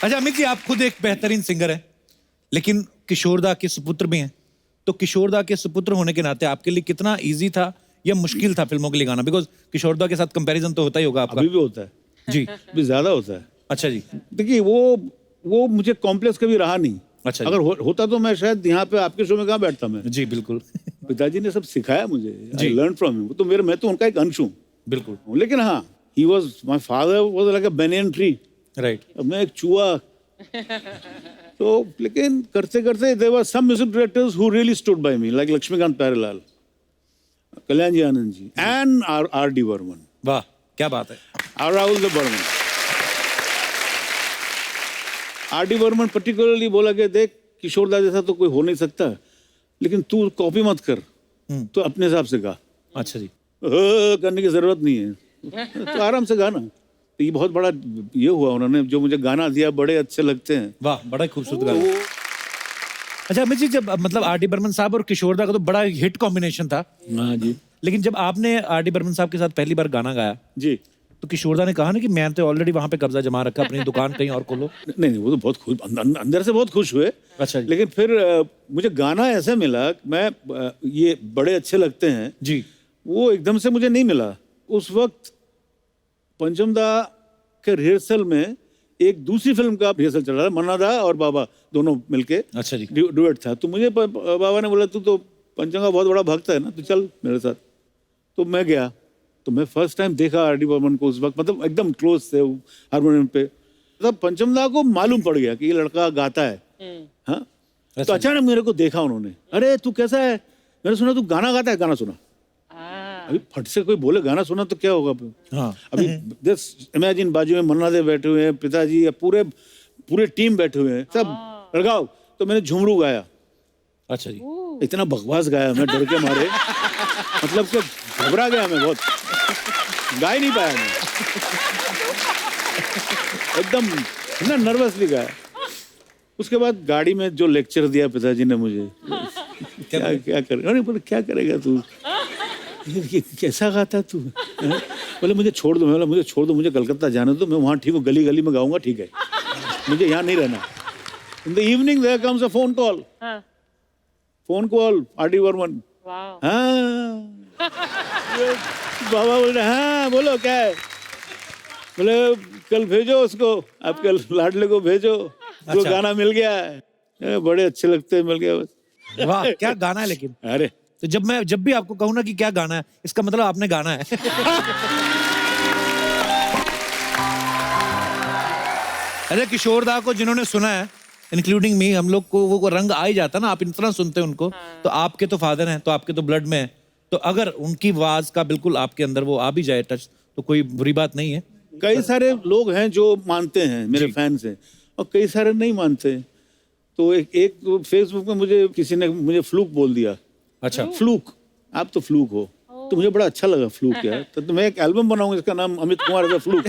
अच्छा अमित जी, आप खुद एक बेहतरीन सिंगर हैं, लेकिन किशोरदा के सुपुत्र भी हैं। तो किशोरदा के सुपुत्र होने के नाते आपके लिए कितना इजी था या मुश्किल था फिल्मों के लिए गाना? बिकॉज किशोरदा के साथ कंपैरिजन तो होता ही होगा आपका। अभी भी होता है जी। अभी ज्यादा होता है। अच्छा जी। देखिए वो मुझे कॉम्प्लेक्स कभी रहा नहीं। अच्छा जी। अगर होता तो मैं शायद यहाँ पे आपके शो में कहाँ बैठता मैं। जी बिल्कुल। पिताजी ने सब सिखाया मुझे। जी। I learn from him. तो मैं तो उनका एक अंश हूँ। बिल्कुल। लेकिन हाँ, he was my father was like a banyan tree। Right. अब मैं एक चूहा। तो लेकिन करते करते there were some music directors who really stood by me, like Laxmikant Pyarelal, Kalyan ji Anand ji, and R D Burman. वाह क्या बात है। और Rahul Dev Burman. R D Burman particularly बोला कि देख, किशोरदा जैसा तो कोई हो नहीं सकता, लेकिन तू कॉपी मत कर, तो अपने हिसाब से गा। अच्छा जी। करने की जरूरत नहीं है, तो आराम से गाना। तो ये बहुत बड़ा ये हुआ, उन्होंने जो मुझे गाना दिया, बड़े अच्छे लगते हैं। वाह बड़ा ही खूबसूरत गाना। अच्छा अमित जी, जब मतलब आर डी बर्मन साहब और किशोरदा का तो बड़ा हिट कॉम्बिनेशन था। हाँ जी। लेकिन जब आपने आर डी बर्मन साहब के साथ पहली बार गाना गाया जी। तो किशोरदा ने कहा ना कि मैं तो ऑलरेडी वहां पे कब्जा जमा रखा, अपनी दुकान कहीं और खोलो। नहीं, वो तो बहुत खुश, अंदर से बहुत खुश हुए। अच्छा जी। लेकिन फिर मुझे गाना ऐसे मिला, मैं ये बड़े अच्छे लगते हैं जी। वो एकदम से मुझे नहीं मिला। उस वक्त पंचमदा के रिहर्सल में एक दूसरी फिल्म का रिहर्सल चल रहा था, मन्ना दा और बाबा दोनों मिलके। अच्छा जी। डुएट था। तो मुझे बाबा ने बोला, तू तो पंचम का बहुत बड़ा भक्त है ना, तो चल मेरे साथ। तो मैं गया। तो मैं फर्स्ट टाइम देखा आर डी बर्मन को उस वक्त, मतलब एकदम क्लोज थे हारमोनियम पे। तब पंचमदा को मालूम पड़ गया कि ये लड़का गाता है। हाँ। तो अचानक मेरे को देखा उन्होंने, अरे तू कैसा है, मैंने सुना तू गाना गाता है। गाना सुना। अभी फट से कोई बोले गाना सुना तो क्या होगा। हाँ। अभी इमेजिन बाजू में मन्ना दे बैठे हुए हैं, पिताजी, पूरे टीम बैठे हुए हैं, सब लगाओ। तो मैंने झुमरू गाया। अच्छा जी। इतना बकवास गाया मैं, डर के मारे, मतलब कि घबरा गया मैं बहुत, गा ही नहीं पाया मैं, एकदम इतना नर्वसली गाया। उसके बाद गाड़ी में जो लेक्चर दिया पिताजी ने मुझे, क्या करेगा तू, कैसा गाता है तू। बोले मुझे छोड़ दो। मैं बोला मुझे छोड़ दो, मुझे कलकत्ता जाने दो, मैं वहाँ ठीक हूँ, गली गली में गाऊंगा, ठीक है, मुझे यहाँ नहीं रहना। In the evening there comes a phone call. R D Burman. हाँ। बाबा बोल रहे, हाँ बोलो क्या है। बोले कल भेजो उसको, आपके लाडले को भेजो, जो गाना मिल गया है, बड़े अच्छे लगते हैं, मिल गया बस। वाह क्या गाना है। लेकिन अरे तो जब भी आपको कहूँ ना कि क्या गाना है, इसका मतलब आपने गाना है। अरे किशोरदा को जिन्होंने सुना है, इंक्लूडिंग मी, हम लोग को वो रंग आ ही जाता ना। आप इतना सुनते हैं उनको। तो आपके तो फादर हैं, तो आपके तो ब्लड में है। तो अगर उनकी आवाज का बिल्कुल आपके अंदर वो आ भी जाए टच, तो कोई बुरी बात नहीं है। कई सारे लोग हैं जो मानते हैं, मेरे फैंस हैं, और कई सारे नहीं मानते। तो एक फेसबुक में मुझे किसी ने मुझे फ्लूक बोल दिया। अच्छा। फ्लूक, आप तो फ्लूक हो। तो मुझे बड़ा अच्छा लगा फ्लूक यार। तो मैं एक एल्बम बनाऊंगा, इसका नाम अमित कुमार द फ्लूक।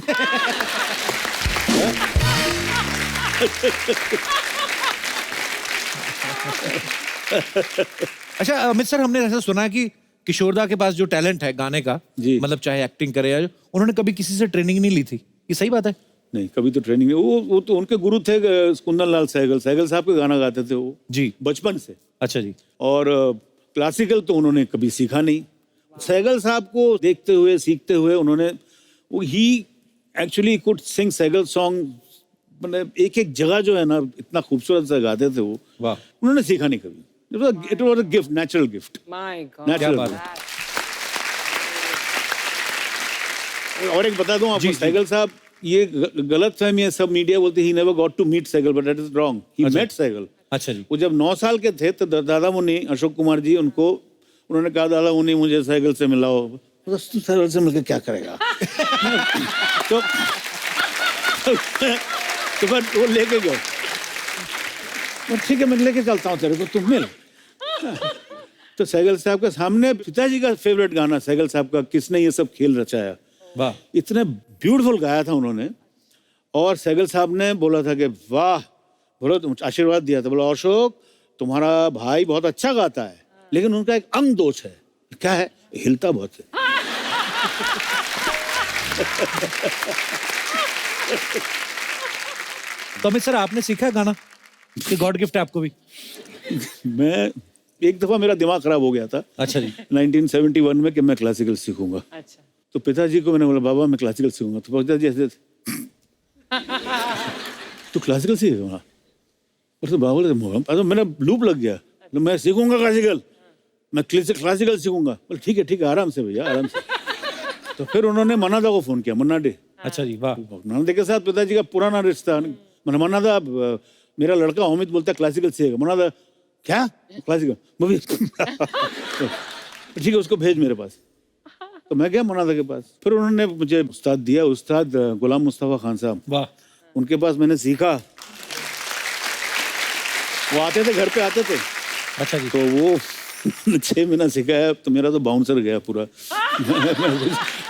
अच्छा अमित सर, हमने ऐसा सुना है कि किशोरदा के पास जो टैलेंट है गाने का, मतलब चाहे एक्टिंग करे या उन्होंने कभी किसी से ट्रेनिंग नहीं ली थी, ये सही बात है? नहीं, कभी तो ट्रेनिंग नहीं। वो तो उनके गुरु थे कुंदन लाल सहगल साहब के गाना गाते थे वो जी, बचपन से। अच्छा जी। और क्लासिकल तो उन्होंने कभी सीखा नहीं। सहगल साहब को देखते हुए सीखते हुए उन्होंने, he actually could sing Saigal song, मतलब एक एक जगह जो है ना इतना खूबसूरत से गाते थे वो। वाह। उन्होंने सीखा नहीं कभी। It was a gift, natural gift. क्या बात है। और एक बता दूं आपको, सहगल साहब, ये गलत फहमी है, सब मीडिया बोलते he never got to meet Saigal, but that is wrong. He met Saigal. अच्छा जी। वो जब 9 साल के थे तो दादा मुनि अशोक कुमार जी उन्होंने कहा, दादा मुनि मुझे सहगल से मिलाओ। तू सहगल से मिलकर क्या करेगा। तो बट वो लेके गए, ठीक है मैं लेके चलता हूँ तेरे को, तुम मिल। तो सहगल साहब के सामने पिताजी का फेवरेट गाना सहगल साहब का, किसने ये सब खेल रचाया। वाह। इतने ब्यूटीफुल गाया था उन्होंने। और सहगल साहब ने बोला था कि वाह, बोलो तुम, आशीर्वाद दिया था, बोला अशोक तुम्हारा भाई बहुत अच्छा गाता है, लेकिन उनका एक अंग दोष है। क्या है? हिलता बहुत है। तो अमित सर आपने सीखा है गाना कि गॉड गिफ्ट है आपको भी? मैं एक दफा मेरा दिमाग खराब हो गया था अच्छा जी। 1971 में कि मैं क्लासिकल सीखूंगा। अच्छा। तो पिताजी को मैंने बोला बाबा मैं क्लासिकल सीखूंगा। तो पिताजी ऐसे तू क्लासिकल सीखेगा? और तो बाबा बोले तो मेरा लूप लग गया, तो मैं सीखूंगा क्लासिकल, मैं क्लासिकल सीखूंगा। बोले ठीक है आराम से भैया आराम से। तो फिर उन्होंने मन्ना दा को फोन किया, मन्ना डे। अच्छा जी, वाह। मन्ना डे के साथ पिताजी का पुराना रिश्ता। मन्ना दा मेरा लड़का अमित बोलता है क्लासिकल सीखेगा। मन्ना दा क्या क्लासिकल मूवी? ठीक है उसको भेज मेरे पास। तो मैं गया मन्ना दा के पास। फिर उन्होंने मुझे उस्ताद दिया, उस्ताद गुलाम मुस्तफा खान साहब, वाह। उनके पास मैंने सीखा। वो आते थे घर पे आते थे। अच्छा जी। तो वो 6 महीना सिखाया तो मेरा तो बाउंसर गया पूरा।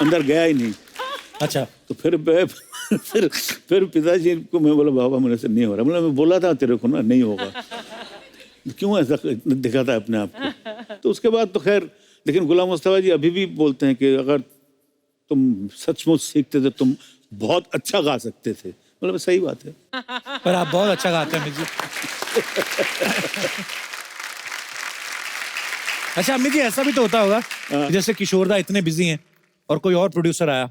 अंदर गया ही नहीं। अच्छा। तो फिर पिताजी को मैं बोला बाबा मेरे से नहीं हो रहा। मैं बोला था तेरे को ना नहीं होगा, क्यों ऐसा दिखाता है अपने आप को? तो उसके बाद तो खैर, लेकिन गुलाम मुस्तफा जी अभी भी बोलते हैं कि अगर तुम सचमुच सीखते थे तुम बहुत अच्छा गा सकते थे। मतलब सही बात है। पर आप बहुत अच्छा गाते हैं अमित जी। अच्छा अमित जी, ऐसा भी तो होता होगा कि जैसे किशोरदा इतने बिजी हैं और कोई और प्रोड्यूसर आया,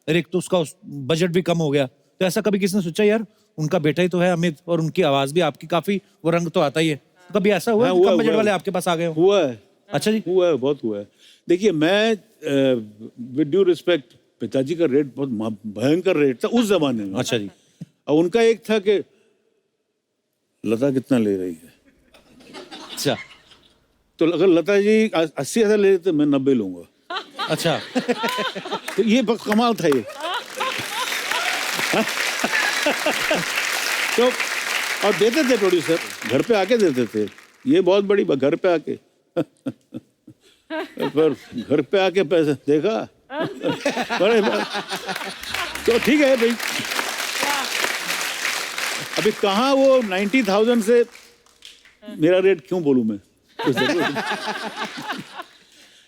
अरे एक तो उसका बजट भी कम हो गया, तो ऐसा कभी किसी ने सोचा यार उनका बेटा ही तो है अमित और उनकी आवाज भी आपकी काफी, वो रंग तो आता ही है, तो कभी ऐसा हुआ कि कम बजट वाले आपके पास आ गए हो? हुआ है। अच्छा जी। हुआ है, बहुत हुआ है। देखिए मैं विद ड्यू रिस्पेक्ट, पिताजी का रेट बहुत भयंकर रेट था उस जमाने में। अच्छा जी। और उनका एक था कि लता कितना ले रही है। अच्छा। तो अगर लता जी 80,000 ले रहे थे, मैं 90 लूंगा। अच्छा। तो ये कमाल था ये। तो और देते थे प्रोड्यूसर, घर पे आके देते थे। ये बहुत बड़ी बात, घर पे आके। पर घर पे आके पैसे देखा। बड़े तो ठीक है भाई। अभी कहाँ वो 90,000 से मेरा रेट क्यों बोलूं मैं?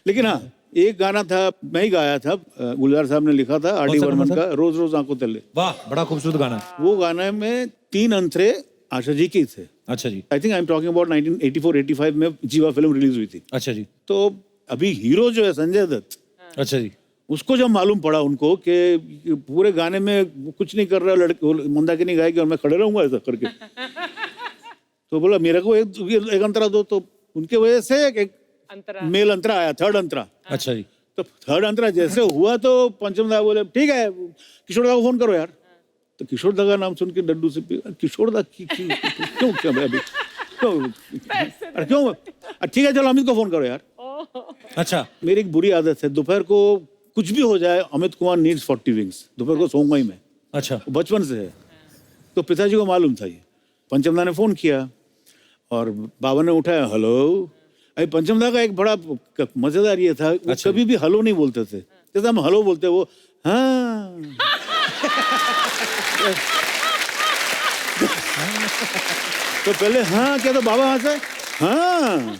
लेकिन हाँ, एक गाना था मैं ही गाया था, गुलजार साहब ने लिखा था, आर डी बर्मन का, रोज रोज आंखों तले। वाह, बड़ा खूबसूरत गाना है। वो गाने में 3 अंतरे आशा जी की थे। अच्छा जी। I think I am talking about 1984-85 में जीवा फिल्म रिलीज हुई थी। अच्छा जी। तो अभी हीरो जो है संजय दत्त, अच्छा जी। उसको जब मालूम पड़ा उनको कि पूरे गाने में कुछ नहीं कर रहा लड़के, मंदाकिनी गाएगी और मैं खड़े रहूंगा ऐसा करके, तो बोला मेरे को एक अंतरा दो। तो उनके वजह से एक मेल अंतरा आया, थर्ड अंतरा। अच्छा जी। तो थर्ड अंतरा जैसे हुआ तो पंचम दा बोले ठीक है किशोर दा को फोन करो यार। तो किशोर दा का नाम सुन के डड्डू से किशोर दा क्यों क्या अभी अरे क्यों? ठीक है चलो अमित को फोन करो यार। अच्छा। मेरी एक बुरी आदत है, दोपहर को कुछ भी हो जाए, अमित कुमार नीड्स 40 विंग्स, दोपहर को सोऊंगा ही मैं। अच्छा। बचपन से है। तो पिताजी को मालूम था ये। पंचमदा ने फोन किया और बाबा ने उठाया, हेलो। अभी पंचमदा का एक बड़ा मजेदार ये था, वो कभी भी हेलो नहीं बोलते थे। जैसे हम हेलो बोलते, वो हाँ। तो पहले हाँ क्या, तो बाबा हंसे हाँ,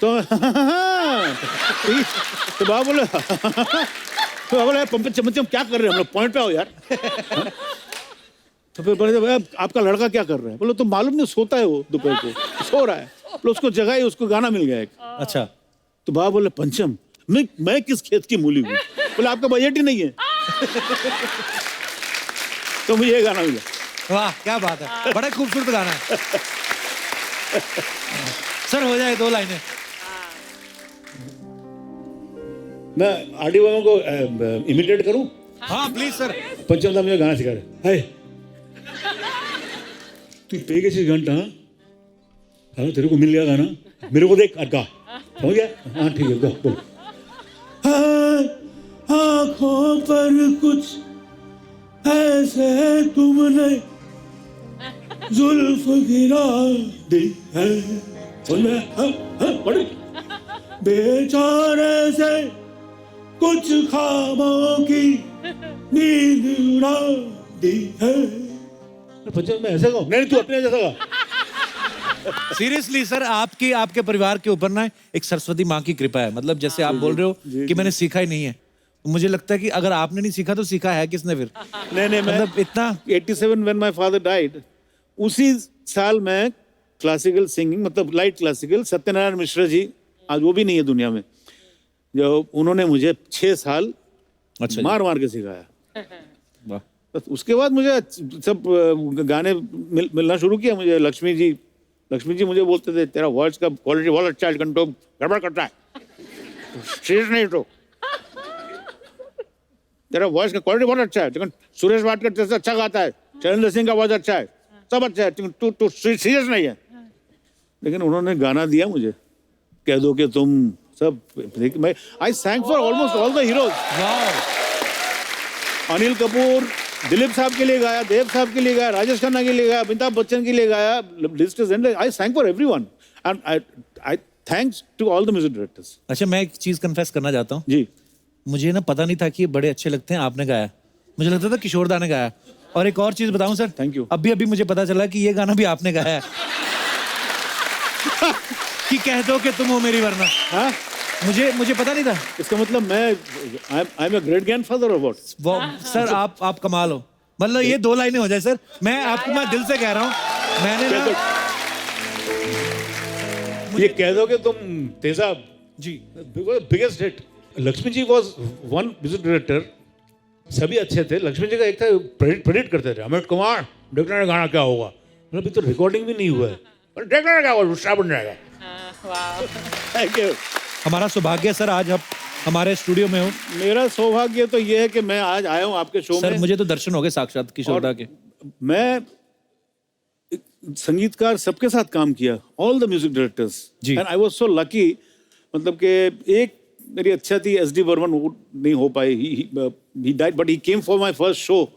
तो तो बाबा बोले तो बाबा बोले पंचम क्या कर रहे हैं हम लोग, पॉइंट पे आओ यार। तो फिर बोले आपका लड़का क्या कर रहा है? बोले तो मालूम नहीं, सोता है वो, दोपहर को सो रहा है। बोले उसको जगाई, उसको गाना मिल गया एक। अच्छा। तो बाबा बोले पंचम मैं किस खेत की मूली हूँ? बोले आपका बजट ही नहीं है। तो मुझे ये गाना मिला। वाह क्या बात है, बड़ा खूबसूरत गाना है। सर हो जाए 2 लाइनें। मैं आर डी वर्मा को इमिटेट करूं? हाँ प्लीज सर। पंचम दा मुझे गाना सिखा रहे। हाय तू पे कैसे घंटा? हाँ तेरे को मिल गया गाना, मेरे को देख गा, समझ गया? हाँ ठीक है, गा बोल। आँखों पर कुछ ऐसे तुमने जुल्फ गिरा दी है, बेचारे से कुछ ख्वाबों की नींद उड़ा दी है। पंचम मैं ऐसे गाऊं? नहीं तू अपने जैसा गा। सीरियसली सर, आपके परिवार के ऊपर ना एक सरस्वती माँ की कृपा है। मतलब जैसे आप बोल रहे हो कि मैंने सीखा ही नहीं है, तो मुझे लगता है कि अगर आपने नहीं सीखा तो सीखा है किसने फिर? नहीं मतलब इतना 87 when my father died, उसी साल मैं क्लासिकल सिंगिंग मतलब लाइट क्लासिकल सत्यनारायण मिश्रा जी आज वो भी नहीं है दुनिया में, जो उन्होंने मुझे 6 साल अच्छा मार मार के सिखाया। वाह। बस उसके बाद मुझे सब गाने मिलना शुरू किया। मुझे लक्ष्मी जी मुझे बोलते थे तेरा वॉइस का क्वालिटी बहुत अच्छा है, कंट्रोल गड़बड़ करता है, सीरियस नहीं तो तेरा वॉइस का क्वालिटी बहुत अच्छा है, लेकिन सुरेश वाडकर जैसे अच्छा गाता है, चैलेंजर सिंह का वॉइस अच्छा है, सब अच्छा है, तू सीरियस नहीं है। लेकिन उन्होंने गाना दिया मुझे, कह दो कि तुम सब, मैं I sang for almost all the heroes. Anil Kapoor, Dilip साहब के लिए गाया, देव साहब के लिए गाया, राजेश खन्ना के लिए गाया, अमिताभ बच्चन के लिए गाया, list is endless. I sang for everyone and I thanks to all the music directors. अच्छा, मैं एक चीज कन्फेस करना चाहता हूँ। जी, मुझे ना पता नहीं था कि ये बड़े अच्छे लगते हैं, आपने गाया। मुझे लगता था किशोर दा ने गाया। और एक और चीज बताऊं सर, Thank you. अभी मुझे पता चला कि ये गाना भी आपने गाया है कि कह दो कि तुम हो मेरी वरना। हाँ, मुझे पता नहीं था। इसका मतलब मैं I am a great grandfather और व्हाट? सर आप कमाल हो। मतलब ये 2 लाइनें हो जाए सर, मैं आपको मैं दिल से कह रहा हूँ। मैंने ना ये कह दो कि तुम तेजाब जी biggest hit. Laxmi ji was one music director, सभी अच्छे थे। लक्ष्मी जी का एक था प्रेडिक्ट करते थे, अमित कुमार देखना है गाना क्या होगा, मतलब अभी तो रिकॉर्डिंग भी नहीं हुआ है, पर देखना क्या होगा, दूसरा बन जाएगा। Thank you. हमारा सौभाग्य सर आज आप हमारे स्टूडियो में हो। मेरा सौभाग्य तो ये है कि मैं आज आया हूँ आपके शो सर में। मुझे तो दर्शन हो गए साक्षात किशोर दा के। मैं संगीतकार सबके साथ काम किया, ऑल द म्यूजिक डायरेक्टर्स, जी। And I was so lucky. मतलब कि एक मेरी अच्छा थी एस.डी. बर्मन, वो नहीं हो पाई, he died, but he came for my first show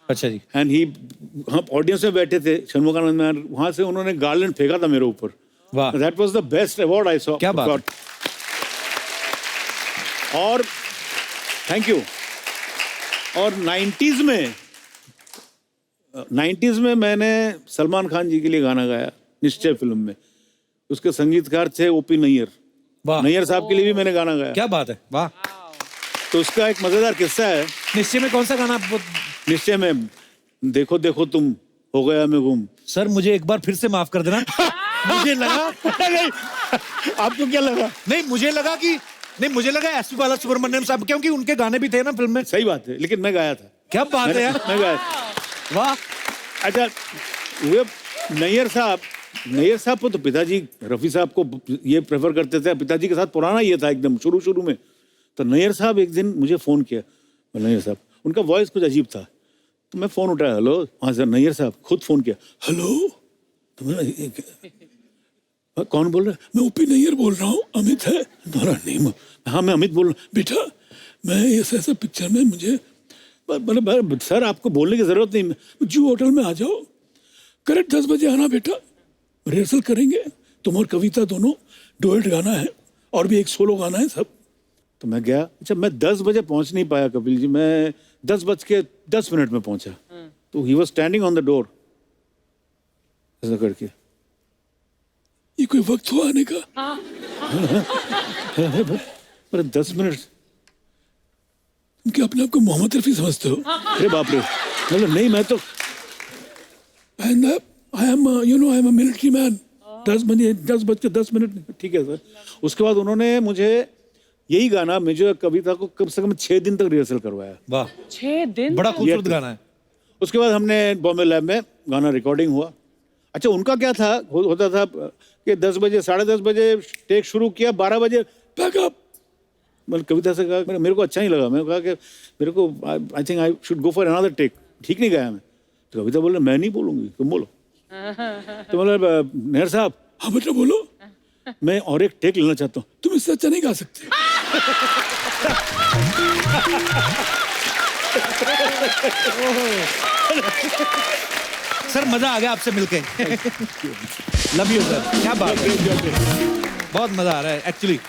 अच्छा जी। एंड हम ऑडियंस में बैठे थे षणमुखानंद में, वहां से उन्होंने गार्लैंड फेंका था मेरे ऊपर। वाह। That was the best award I saw. क्या बात है। और थैंक यू। और 90s में मैंने सलमान खान जी के लिए गाना गाया निश्चय फिल्म में। उसके संगीतकार थे ओपी नैयर। वाह, नैयर साहब के लिए भी मैंने गाना गाया। क्या बात है। वाह। तो उसका एक मजेदार किस्सा है। निश्चय में कौन सा गाना आप? निश्चय में देखो देखो तुम हो गया मैं गुम। सर मुझे एक बार फिर से माफ कर देना। मुझे लगा नहीं, आपको क्या लगा? नहीं, मुझे लगा एस.पी. बालासुब्रमण्यम साहब, क्योंकि उनके गाने भी थे ना फिल्म में। सही बात है, लेकिन मैं गाया था। क्या बात है यार। मैं गाया था। वाह। अच्छा, वो नैयर साहब को तो पिताजी रफी साहब को ये प्रेफर करते थे, पिताजी के साथ पुराना ये था एकदम शुरू में। तो नैयर साहब एक दिन मुझे फोन किया। नैयर साहब, उनका वॉइस कुछ अजीब था, तो मैं फोन उठाया, हेलो। हाँ सर। नैयर साहब खुद फोन किया, हेलो। तो मैं कौन बोल रहा है? मैं ओपी नैयर बोल रहा हूँ, अमित है? नहीं, हाँ मैं अमित बोल रहा हूँ। बेटा मैं ऐसा पिक्चर में मुझे, मतलब सर आपको बोलने की जरूरत नहीं, जू होटल में आ जाओ, करेक्ट 10 बजे आना बेटा, रिहर्सल करेंगे, तुम और कविता दोनों डुएट गाना है और भी एक सोलो गाना है सब। तो मैं गया। अच्छा, मैं 10 बजे पहुंच नहीं पाया कपिल जी, मैं 10:10 में पहुंचा। तो he was standing on the door ऐसा करके, ये कोई वक्त हुआ आने का? अरे 10 मिनट, तुम क्या अपने आप को मोहम्मद रफी समझते हो? अरे बाप रे। मतलब नहीं, मैं तो I am a military man. 10:10 ठीक है सर। उसके बाद उन्होंने मुझे यही गाना, मुझे कविता को कम से कम 6 दिन तक रिहर्सल करवाया। वाह, 6 दिन? बड़ा खूबसूरत गाना है। उसके बाद हमने बॉम्बे लैब में गाना रिकॉर्डिंग हुआ। अच्छा, उनका क्या था, होता था कि 10 बजे 10:30 बजे टेक शुरू किया, 12 बजे बैकअप। मैंने कविता से कहा, मेरे को अच्छा नहीं लगा, मैंने कहा कि मेरे को I think I should go for another take, ठीक नहीं गाया मैं। तो कविता बोल रहे, मैं नहीं बोलूंगी, तुम बोलो। तो मतलब नैयर साहब, हाँ बेटा बोलो, मैं और एक टेक लेना चाहता हूँ। तुम इससे अच्छा नहीं गा सकते। सर मजा आ गया आपसे मिलके। लव यू सर, क्या बात है, बहुत मजा आ रहा है एक्चुअली।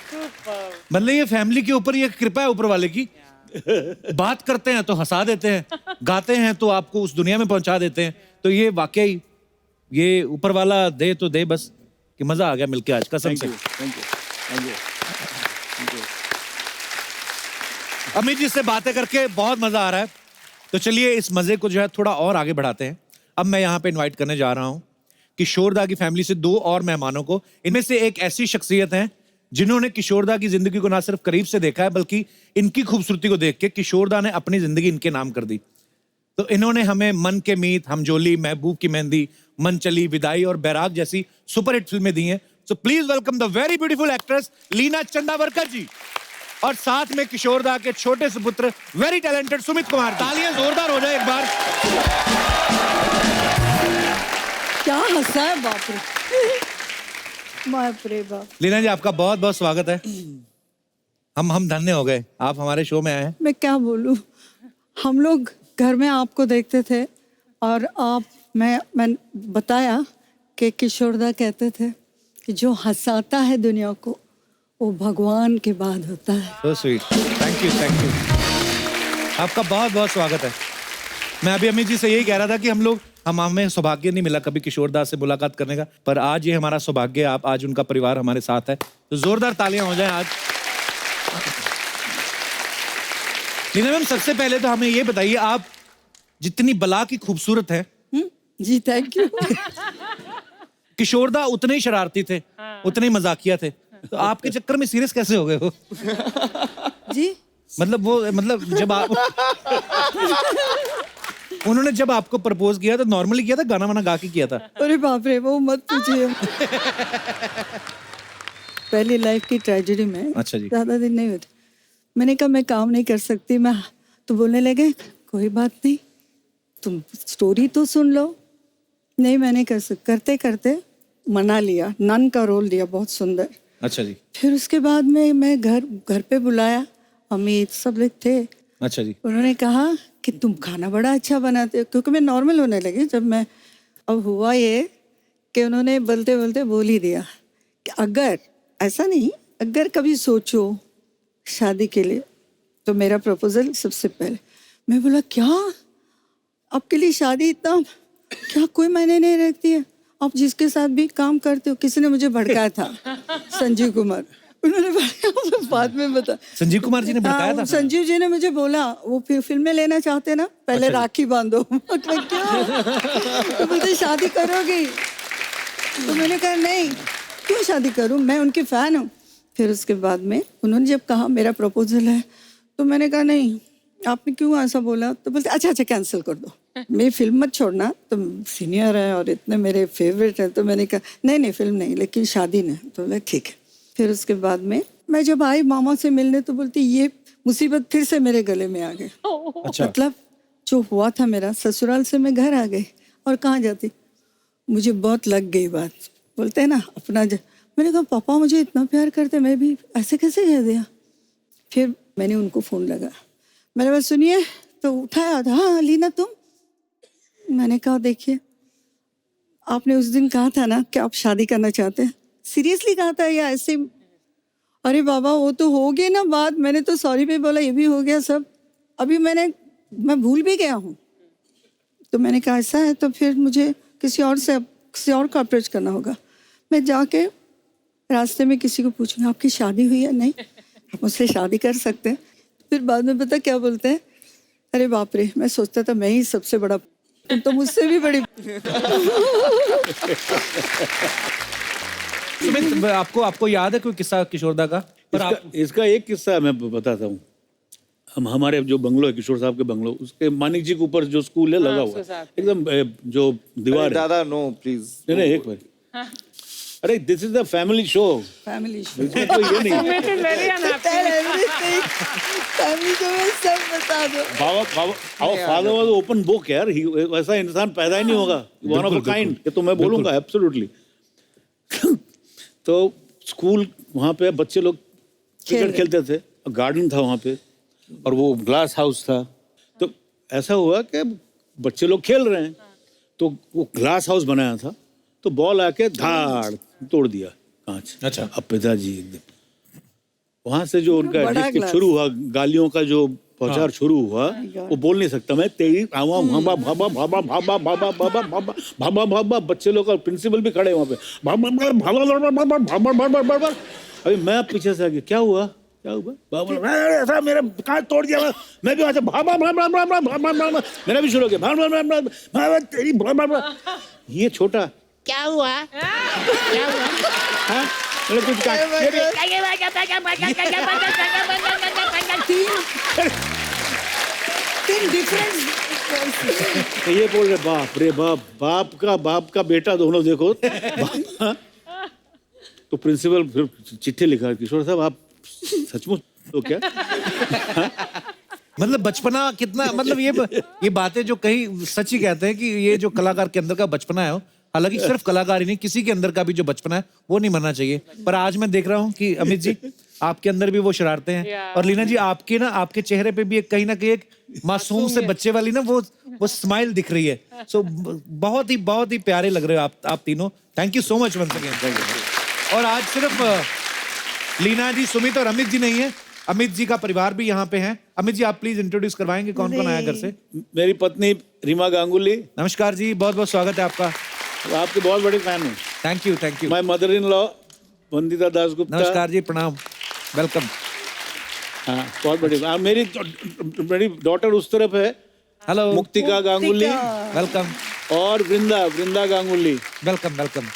मतलब ये फैमिली के ऊपर ये कृपा है ऊपर वाले की। बात करते हैं तो हंसा देते हैं, गाते हैं तो आपको उस दुनिया में पहुंचा देते हैं। तो ये वाकई ये ऊपर वाला दे तो दे बस, कि मजा आ गया मिलके आज, कसम से। Thank you. अमित जी से बातें करके बहुत मजा आ रहा है। तो चलिए इस मजे को जो है थोड़ा और आगे बढ़ाते हैं। अब मैं यहाँ पे इनवाइट करने जा रहा हूँ किशोरदा की फैमिली से 2 और मेहमानों को। इनमें से एक ऐसी शख्सियत है जिन्होंने किशोरदा की जिंदगी को ना सिर्फ करीब से देखा है बल्कि इनकी खूबसूरती को देख के किशोरदा ने अपनी जिंदगी इनके नाम कर दी। तो इन्होंने हमें मन के मीत, हमजोली, महबूब की मेहंदी, मन चली, विदाई और बैराग जैसी सुपरहिट फिल्में दी हैं। So please welcome the very beautiful actress Leena Chandavarkar ji और साथ में किशोरदा के छोटे सुपुत्र वेरी टैलेंटेड सुमित कुमार। तालियां जोरदार हो जाए एक बार। क्या हंसा है, बाप रे, बाप रे बाप। लीना जी आपका बहुत बहुत स्वागत है। हम धन्य हो गए, आप हमारे शो में आए हैं। मैं क्या बोलूं, हम लोग घर में आपको देखते थे और मैं बताया कि किशोरदा कहते थे कि जो हंसाता है दुनिया को वो भगवान के बाद होता है। So sweet. Thank you, thank you. आपका बहुत बहुत स्वागत है। मैं अभी अमित जी से यही कह रहा था कि हमें सौभाग्य नहीं मिला कभी किशोरदा से मुलाकात करने का, पर आज ये हमारा सौभाग्य है। आप आज उनका परिवार हमारे साथ है, तो जोरदार तालियां हो जाएं आज। लीना मैम, सबसे पहले तो हमें ये बताइए, आप जितनी बला की खूबसूरत है। जी थैंक यू। किशोरदा उतने ही शरारती थे, उतने ही मजाकिया थे, तो आपके चक्कर में सीरियस कैसे हो गए हो? जी मतलब जब आप उन्होंने जब आपको प्रपोज किया तो नॉर्मली किया था, गाना वाना गा के किया था? अरे बाप रे, वो मत पूछिए। पहली लाइफ की ट्रेजेडी में अच्छा जी। ज्यादा दिन नहीं हुए थे। मैंने कहा मैं काम नहीं कर सकती, मैं तो बोलने लगे कोई बात नहीं, तुम स्टोरी तो सुन लो। नहीं मैंने करते करते मना लिया, नन का रोल दिया, बहुत सुंदर। अच्छा जी। फिर उसके बाद में मैं घर पे बुलाया, अमित सब लोग थे। अच्छा जी। उन्होंने कहा कि तुम खाना बड़ा अच्छा बनाते हो, क्योंकि मैं नॉर्मल होने लगी जब मैं। अब हुआ ये कि उन्होंने बोलते बोलते बोल ही दिया कि अगर ऐसा नहीं, अगर कभी सोचो शादी के लिए तो मेरा प्रपोजल सबसे पहले। मैं बोला क्या आपके लिए शादी इतना क्या कोई मायने नहीं रखती है? आप जिसके साथ भी काम करते हो, किसी ने मुझे भड़काया था, संजीव कुमार। उन्होंने बाद में बता, संजीव कुमार जी ने भड़काया था? संजीव जी ने मुझे बोला वो फिर फिल्में लेना चाहते ना, पहले अच्छा राखी बांधो। मतलब क्या, तो बोलते शादी करोगी? तो मैंने कहा नहीं, क्यों शादी करूं, मैं उनकी फैन हूँ। फिर उसके बाद में उन्होंने जब कहा मेरा प्रपोजल है, तो मैंने कहा नहीं, आपने क्यों ऐसा बोला? तो बोलते अच्छा कैंसिल कर दो, मेरी फिल्म मत छोड़ना, तुम सीनियर है और इतने मेरे फेवरेट हैं। तो मैंने कहा नहीं फिल्म नहीं, लेकिन शादी नहीं। तो बोले ठीक है। फिर उसके बाद में मैं जब आई मामा से मिलने, तो बोलती ये मुसीबत फिर से मेरे गले में आ गई। अच्छा। मतलब जो हुआ था मेरा, ससुराल से मैं घर आ गई और कहाँ जाती, मुझे बहुत लग गई बात। बोलते हैं ना अपना मैंने कहा पापा मुझे इतना प्यार करते, मैं भी ऐसे कैसे कह दिया? फिर मैंने उनको फ़ोन लगा, मैंने बस सुनिए, तो उठाया था। हाँ लीना तुम? मैंने कहा देखिए आपने उस दिन कहा था ना कि आप शादी करना चाहते हैं, सीरियसली कहा था या ऐसे? अरे बाबा वो तो हो गया ना बात, मैंने तो सॉरी भी बोला, ये भी हो गया सब, अभी मैं भूल भी गया हूँ। तो मैंने कहा ऐसा है तो फिर मुझे किसी और को अप्रोच करना होगा। मैं जाके रास्ते में किसी को पूछूंगा आपकी शादी हुई है? नहीं, आप मुझसे शादी कर सकते हैं। फिर बाद में पता क्या बोलते हैं, अरे बाप रे, मैं सोचता था मैं ही सबसे बड़ा, तुम तो मुझसे भी बड़ी। सुमित, आपको याद है कोई किस्सा किशोरदा का? इसका एक किस्सा मैं बताता हूँ। हमारे जो बंगलो है, किशोर साहब के बंगलो, उसके मानिक जी के ऊपर जो स्कूल है लगा हुआ है, एकदम जो दीवार है। दादा नो प्लीज, नहीं एक बार, अरे this is the family show. Family show इसमें तो ये नहीं, फैमिली को मैं सब बता दो। our father was open book यार, ऐसा इंसान पैदा ही नहीं होगा, वन ऑफ अ काइंड, ये तो मैं बोलूंगा एब्सोल्युटली। तो स्कूल वहाँ पे बच्चे लोग क्रिकेट खेलते थे, गार्डन था वहाँ पे और वो ग्लास हाउस था। तो ऐसा हुआ कि बच्चे लोग खेल रहे हैं, तो वो ग्लास हाउस बनाया था, तो बॉल आके धाड़ तोड़ दिया कांच। अच्छा। अब पिताजी एकदम वहां से जो उनका डिस्ट्रिक्ट शुरू हुआ, गालियों का जो प्रचार शुरू हुआ, वो बोल नहीं सकता मैं, तेरी भाबा भाबा भाबा भाबा भाबा भाबा भाबा भाबा भाबा भाबा, बच्चे लोग और प्रिंसिपल भी खड़े वहां पे, भाबा भाबा भाबा भाबा भाबा भाबा। अभी मैं पीछे से आ गया, क्या हुआ? क्या हुआ? बाबा बोला, ऐसा मेरा कान तोड़ दिया। मैं भी वहां से भाग भाग भाग भाग भाग भाग भाग भाग भाग भाग। मेरा भी शुरू हो गया, भाग भाग भाग भाग भाग भाग, तेरी भाग भाग भाग। ये छोटा क्या हुआ? क्या हुआ? हाँ? मैंने कुछ कहा, तीन डिफरेंट तो ये बोल रहे बाप रे बाप, बाप का बेटा दोनों देखो। तो प्रिंसिपल फिर चिट्ठी लिखा, किशोर साहब आप सचमुच तो क्या? मतलब बचपना कितना, मतलब ये बातें जो कहीं सच ही कहते हैं कि ये जो कलाकार के अंदर का बचपना है, हालांकि सिर्फ कलाकार ही नहीं, किसी के अंदर का भी जो बचपना है वो नहीं मरना चाहिए। पर आज मैं देख रहा हूँ कि अमित जी आपके अंदर भी वो शरारतें हैं, और लीना जी आपके चेहरे पे भी एक कहीं ना कहीं एक मासूम से बच्चे वाली ना वो स्माइल दिख रही है। सो बहुत ही प्यारे लग रहे हो आप तीनों। Thank you so much once again. और आज सिर्फ लीना जी, सुमित और अमित जी नहीं है, अमित जी का परिवार भी यहाँ पे है। अमित जी आप प्लीज इंट्रोड्यूस करवाएंगे कौन कौन आया घर से? मेरी पत्नी रीमा गांगुली। नमस्कार जी, बहुत बहुत स्वागत है आपका। आपके बहुत बड़े फैन हूँ। Thank you. My mother in law Vandita Dasgupta. नमस्कार जी, प्रणाम, वेलकम। हाँ, बहुत बड़ी। मेरी डॉटर उस तरफ है, हेलो, मुक्तिका गांगुली, वेलकम। और वृंदा गांगुली। वेलकम।